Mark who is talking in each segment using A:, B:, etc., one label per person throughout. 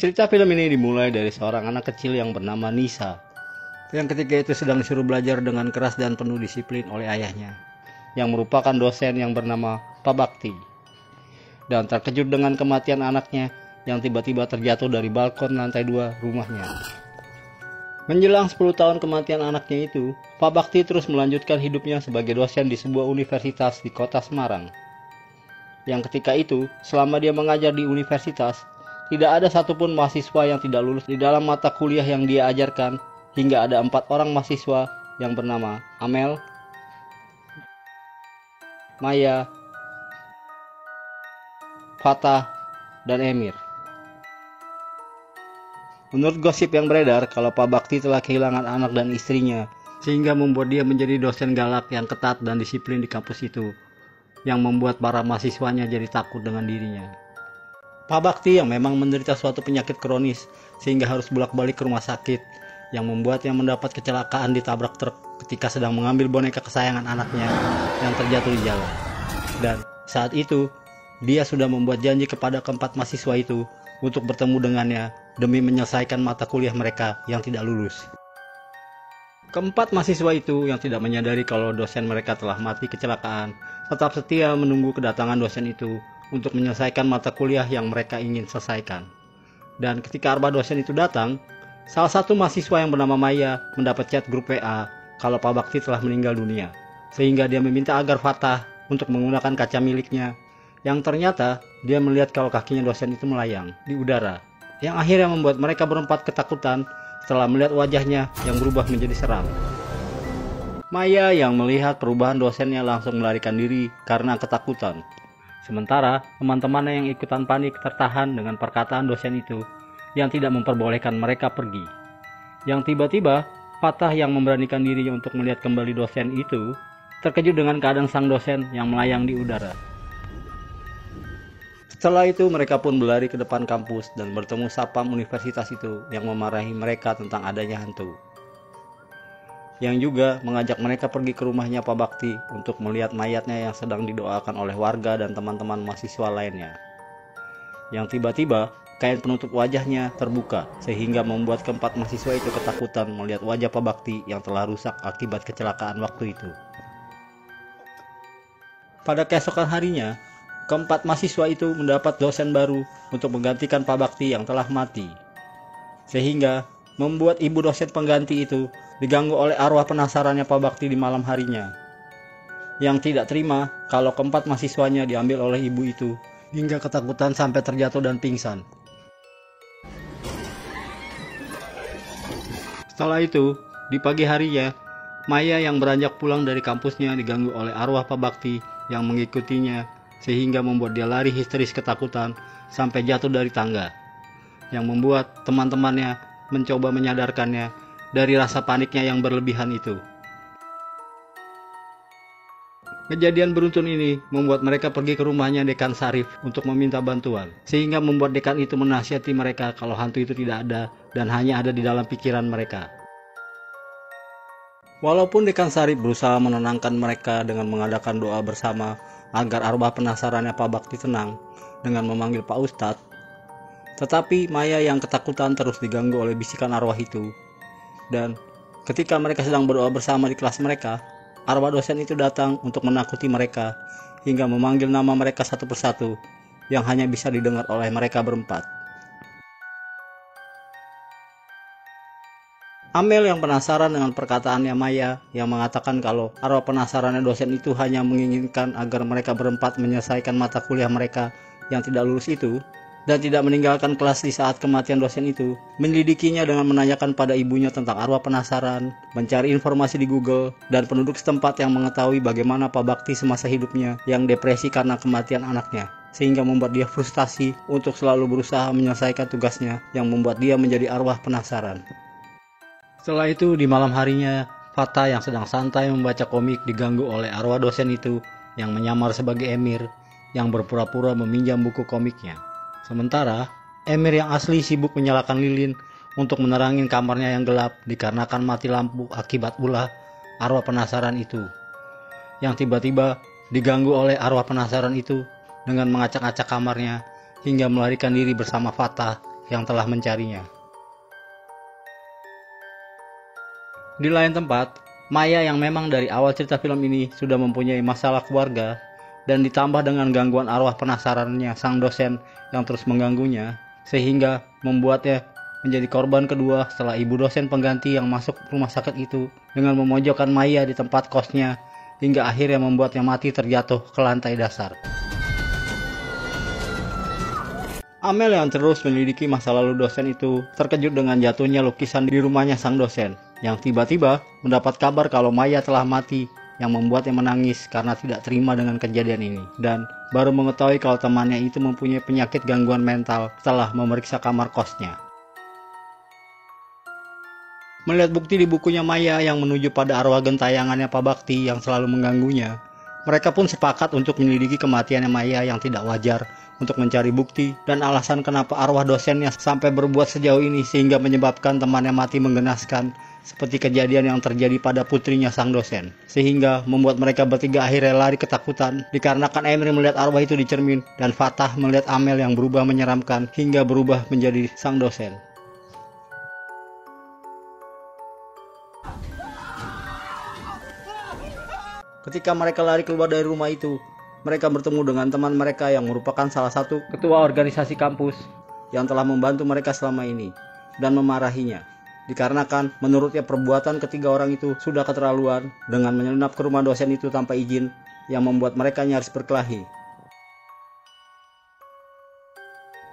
A: Cerita film ini dimulai dari seorang anak kecil yang bernama Nisa, yang ketika itu sedang disuruh belajar dengan keras dan penuh disiplin oleh ayahnya, yang merupakan dosen yang bernama Pak Bakti, dan terkejut dengan kematian anaknya yang tiba-tiba terjatuh dari balkon lantai 2 rumahnya. Menjelang 10 tahun kematian anaknya itu, Pak Bakti terus melanjutkan hidupnya sebagai dosen di sebuah universitas di kota Semarang. Yang ketika itu, selama dia mengajar di universitas, tidak ada satupun mahasiswa yang tidak lulus di dalam mata kuliah yang dia ajarkan, hingga ada 4 orang mahasiswa yang bernama Amel, Maya, Fatah, dan Emir. Menurut gosip yang beredar, kalau Pak Bakti telah kehilangan anak dan istrinya, sehingga membuat dia menjadi dosen galak yang ketat dan disiplin di kampus itu, yang membuat para mahasiswanya jadi takut dengan dirinya. Pak Bakti yang memang menderita suatu penyakit kronis sehingga harus bolak-balik ke rumah sakit, yang membuatnya mendapat kecelakaan ditabrak truk ketika sedang mengambil boneka kesayangan anaknya yang terjatuh di jalan. Dan saat itu, dia sudah membuat janji kepada keempat mahasiswa itu untuk bertemu dengannya demi menyelesaikan mata kuliah mereka yang tidak lulus. Keempat mahasiswa itu yang tidak menyadari kalau dosen mereka telah mati kecelakaan, tetap setia menunggu kedatangan dosen itu untuk menyelesaikan mata kuliah yang mereka ingin selesaikan. Dan ketika arwah dosen itu datang, salah satu mahasiswa yang bernama Maya mendapat chat grup WA kalau Pak Bakti telah meninggal dunia, sehingga dia meminta agar Fatah untuk menggunakan kaca miliknya, yang ternyata dia melihat kalau kakinya dosen itu melayang di udara, yang akhirnya membuat mereka berempat ketakutan setelah melihat wajahnya yang berubah menjadi seram. Maya yang melihat perubahan dosennya langsung melarikan diri karena ketakutan. Sementara teman-temannya yang ikutan panik tertahan dengan perkataan dosen itu yang tidak memperbolehkan mereka pergi. Yang tiba-tiba Fatah yang memberanikan dirinya untuk melihat kembali dosen itu terkejut dengan keadaan sang dosen yang melayang di udara. Setelah itu mereka pun berlari ke depan kampus dan bertemu satpam universitas itu yang memarahi mereka tentang adanya hantu, yang juga mengajak mereka pergi ke rumahnya Pak Bakti untuk melihat mayatnya yang sedang didoakan oleh warga dan teman-teman mahasiswa lainnya. Yang tiba-tiba kain penutup wajahnya terbuka sehingga membuat keempat mahasiswa itu ketakutan melihat wajah Pak Bakti yang telah rusak akibat kecelakaan waktu itu. Pada keesokan harinya, keempat mahasiswa itu mendapat dosen baru untuk menggantikan Pak Bakti yang telah mati, sehingga membuat ibu dosen pengganti itu diganggu oleh arwah penasarannya Pak Bakti di malam harinya, yang tidak terima kalau keempat mahasiswanya diambil oleh ibu itu, hingga ketakutan sampai terjatuh dan pingsan. Setelah itu, di pagi harinya, Maya yang beranjak pulang dari kampusnya diganggu oleh arwah Pak Bakti yang mengikutinya, sehingga membuat dia lari histeris ketakutan sampai jatuh dari tangga, yang membuat teman-temannya mencoba menyadarkannya dari rasa paniknya yang berlebihan itu. Kejadian beruntun ini membuat mereka pergi ke rumahnya Dekan Sarif untuk meminta bantuan, sehingga membuat dekan itu menasihati mereka kalau hantu itu tidak ada dan hanya ada di dalam pikiran mereka. Walaupun Dekan Sarif berusaha menenangkan mereka dengan mengadakan doa bersama agar arwah penasarannya Pak Bakti tenang dengan memanggil Pak Ustadz, tetapi Maya yang ketakutan terus diganggu oleh bisikan arwah itu. Dan ketika mereka sedang berdoa bersama di kelas mereka, arwah dosen itu datang untuk menakuti mereka hingga memanggil nama mereka satu persatu yang hanya bisa didengar oleh mereka berempat. Amel yang penasaran dengan perkataannya Maya yang mengatakan kalau arwah penasarannya dosen itu hanya menginginkan agar mereka berempat menyelesaikan mata kuliah mereka yang tidak lulus itu, dan tidak meninggalkan kelas di saat kematian dosen itu, menyelidikinya dengan menanyakan pada ibunya tentang arwah penasaran, mencari informasi di Google, dan penduduk setempat yang mengetahui bagaimana Pak Bakti semasa hidupnya yang depresi karena kematian anaknya, sehingga membuat dia frustasi untuk selalu berusaha menyelesaikan tugasnya yang membuat dia menjadi arwah penasaran. Setelah itu di malam harinya, Fatah yang sedang santai membaca komik diganggu oleh arwah dosen itu yang menyamar sebagai Emir yang berpura-pura meminjam buku komiknya. Sementara, Emir yang asli sibuk menyalakan lilin untuk menerangi kamarnya yang gelap dikarenakan mati lampu akibat ulah arwah penasaran itu, yang tiba-tiba diganggu oleh arwah penasaran itu dengan mengacak-acak kamarnya hingga melarikan diri bersama Fatah yang telah mencarinya. Di lain tempat, Maya yang memang dari awal cerita film ini sudah mempunyai masalah keluarga dan ditambah dengan gangguan arwah penasarannya sang dosen yang terus mengganggunya, sehingga membuatnya menjadi korban kedua setelah ibu dosen pengganti yang masuk rumah sakit itu dengan memojokkan Maya di tempat kosnya hingga akhirnya membuatnya mati terjatuh ke lantai dasar. Amel yang terus menyelidiki masa lalu dosen itu terkejut dengan jatuhnya lukisan di rumahnya sang dosen yang tiba-tiba mendapat kabar kalau Maya telah mati, yang membuatnya menangis karena tidak terima dengan kejadian ini dan baru mengetahui kalau temannya itu mempunyai penyakit gangguan mental setelah memeriksa kamar kosnya. Melihat bukti di bukunya Maya yang menuju pada arwah gentayangannya Pak Bakti yang selalu mengganggunya, mereka pun sepakat untuk menyelidiki kematiannya Maya yang tidak wajar untuk mencari bukti dan alasan kenapa arwah dosennya sampai berbuat sejauh ini sehingga menyebabkan temannya mati menggenaskan seperti kejadian yang terjadi pada putrinya sang dosen, sehingga membuat mereka bertiga akhirnya lari ketakutan dikarenakan Emir melihat arwah itu di cermin dan Fatah melihat Amel yang berubah menyeramkan hingga berubah menjadi sang dosen. Ketika mereka lari keluar dari rumah itu, mereka bertemu dengan teman mereka yang merupakan salah satu ketua organisasi kampus yang telah membantu mereka selama ini dan memarahinya. Dikarenakan menurutnya perbuatan ketiga orang itu sudah keterlaluan dengan menyelinap ke rumah dosen itu tanpa izin yang membuat mereka nyaris berkelahi.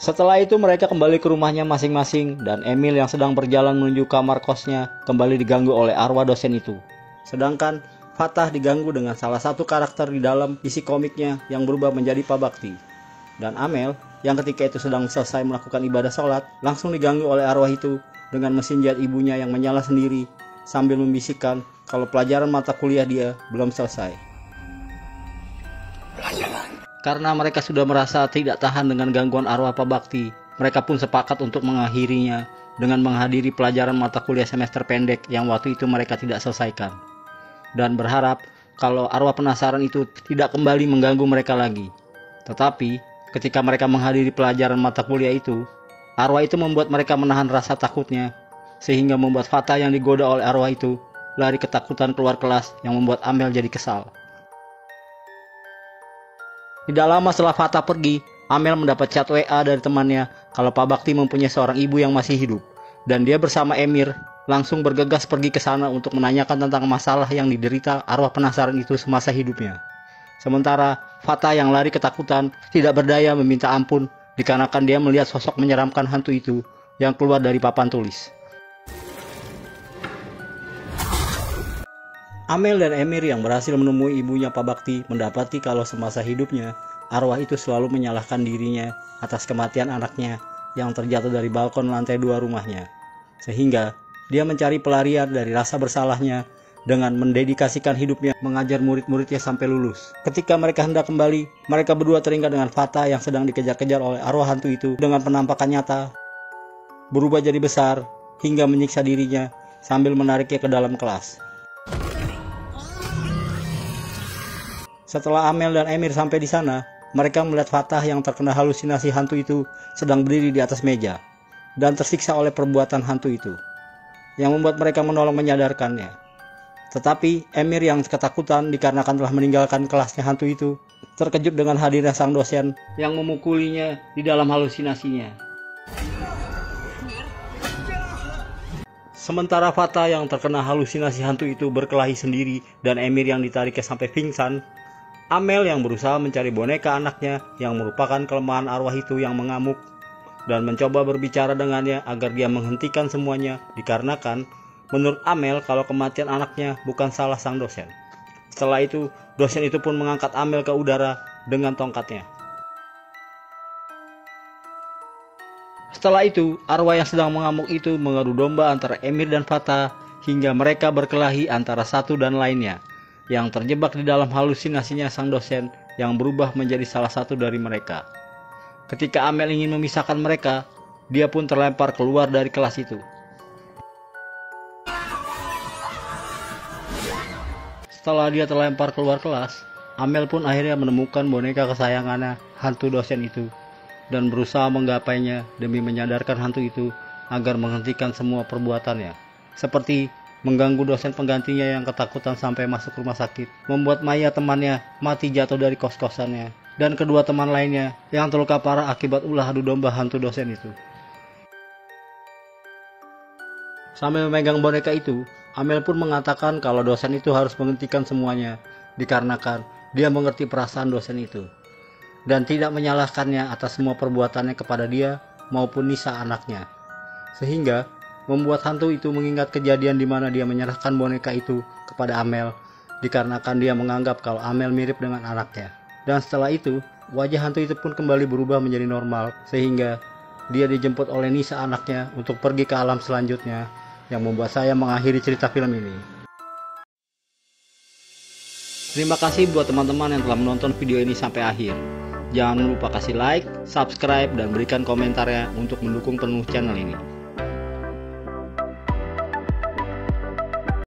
A: Setelah itu mereka kembali ke rumahnya masing-masing dan Emil yang sedang berjalan menuju kamar kosnya kembali diganggu oleh arwah dosen itu. Sedangkan Fatah diganggu dengan salah satu karakter di dalam isi komiknya yang berubah menjadi Pak Bakti. Dan Amel yang ketika itu sedang selesai melakukan ibadah sholat langsung diganggu oleh arwah itu dengan mesin jahit ibunya yang menyala sendiri sambil membisikkan kalau pelajaran mata kuliah dia belum selesai. Karena mereka sudah merasa tidak tahan dengan gangguan arwah Pak Bakti, mereka pun sepakat untuk mengakhirinya dengan menghadiri pelajaran mata kuliah semester pendek yang waktu itu mereka tidak selesaikan. Dan berharap kalau arwah penasaran itu tidak kembali mengganggu mereka lagi. Tetapi ketika mereka menghadiri pelajaran mata kuliah itu, arwah itu membuat mereka menahan rasa takutnya, sehingga membuat Fatah yang digoda oleh arwah itu lari ketakutan keluar kelas yang membuat Amel jadi kesal. Tidak lama setelah Fatah pergi, Amel mendapat chat WA dari temannya kalau Pak Bakti mempunyai seorang ibu yang masih hidup, dan dia bersama Emir langsung bergegas pergi ke sana untuk menanyakan tentang masalah yang diderita arwah penasaran itu semasa hidupnya. Sementara Fatah yang lari ketakutan tidak berdaya meminta ampun dikarenakan dia melihat sosok menyeramkan hantu itu yang keluar dari papan tulis. Amel dan Emir yang berhasil menemui ibunya Pak Bakti mendapati kalau semasa hidupnya arwah itu selalu menyalahkan dirinya atas kematian anaknya yang terjatuh dari balkon lantai 2 rumahnya. Sehingga dia mencari pelarian dari rasa bersalahnya dengan mendedikasikan hidupnya mengajar murid-muridnya sampai lulus. Ketika mereka hendak kembali, mereka berdua teringat dengan Fatah yang sedang dikejar-kejar oleh arwah hantu itu dengan penampakan nyata, berubah jadi besar hingga menyiksa dirinya sambil menariknya ke dalam kelas. Setelah Amel dan Emir sampai di sana, mereka melihat Fatah yang terkena halusinasi hantu itu sedang berdiri di atas meja dan tersiksa oleh perbuatan hantu itu, yang membuat mereka menolong menyadarkannya. Tetapi Emir yang ketakutan dikarenakan telah meninggalkan kelasnya hantu itu terkejut dengan hadirnya sang dosen yang memukulinya di dalam halusinasinya. Sementara Fatah yang terkena halusinasi hantu itu berkelahi sendiri dan Emir yang ditariknya sampai pingsan, Amel yang berusaha mencari boneka anaknya yang merupakan kelemahan arwah itu yang mengamuk dan mencoba berbicara dengannya agar dia menghentikan semuanya dikarenakan menurut Amel kalau kematian anaknya bukan salah sang dosen. Setelah itu, dosen itu pun mengangkat Amel ke udara dengan tongkatnya. Setelah itu, arwah yang sedang mengamuk itu mengadu domba antara Emir dan Fatah hingga mereka berkelahi antara satu dan lainnya yang terjebak di dalam halusinasinya sang dosen yang berubah menjadi salah satu dari mereka. Ketika Amel ingin memisahkan mereka, dia pun terlempar keluar dari kelas itu. Setelah dia terlempar keluar kelas, Amel pun akhirnya menemukan boneka kesayangannya, hantu dosen itu. dan berusaha menggapainya demi menyadarkan hantu itu agar menghentikan semua perbuatannya. Seperti mengganggu dosen penggantinya yang ketakutan sampai masuk rumah sakit, membuat Maya temannya mati jatuh dari kos-kosannya, dan kedua teman lainnya yang terluka parah akibat ulah adu domba hantu dosen itu. Sambil memegang boneka itu, Amel pun mengatakan kalau dosen itu harus menghentikan semuanya, dikarenakan dia mengerti perasaan dosen itu, dan tidak menyalahkannya atas semua perbuatannya kepada dia maupun Nisa anaknya. Sehingga membuat hantu itu mengingat kejadian di mana dia menyerahkan boneka itu kepada Amel, dikarenakan dia menganggap kalau Amel mirip dengan anaknya. Dan setelah itu, wajah hantu itu pun kembali berubah menjadi normal, sehingga dia dijemput oleh Nisa anaknya untuk pergi ke alam selanjutnya, yang membuat saya mengakhiri cerita film ini. Terima kasih buat teman-teman yang telah menonton video ini sampai akhir. Jangan lupa kasih like, subscribe, dan berikan komentarnya untuk mendukung penuh channel ini.